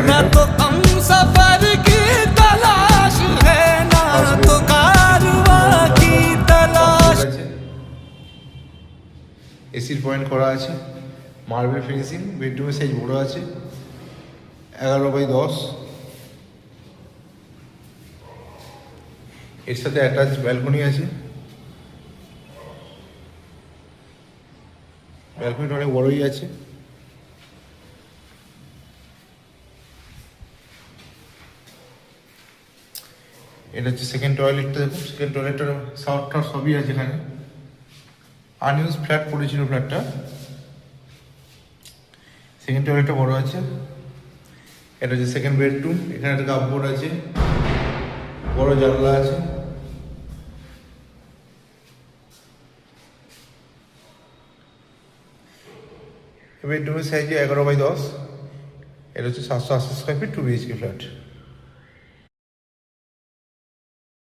ना तो हम सफर की तलाश है ना तो कारवां की तलाश। এসির পয়েন্ট করা আছে, মার্বেল ফিনিশিং, বেডরুমের সাইজ বড় আছে 11x10। এর সাথে অ্যাটাচ ব্যালকনি আছে, ব্যালকনিটা অনেক বড়ই আছে। এটা হচ্ছে সেকেন্ড টয়লেটটা, দেখুন সেকেন্ড টয়লেটটার শাওয়ারটা সবই আছে এখানে। আনইউজ ফ্ল্যাট পড়েছিল ফ্ল্যাটটা। সেকেন্ড টয়লেটটা বড় আছে। এটা হচ্ছে সেকেন্ড বেডরুম, এখানে একটা কাপবোর্ড আছে, বড় জানলা আছে। বেডরুমের সাইজ 11x10। এটা হচ্ছে 780 স্কোয়ার ফিট 2 BHK ফ্ল্যাট।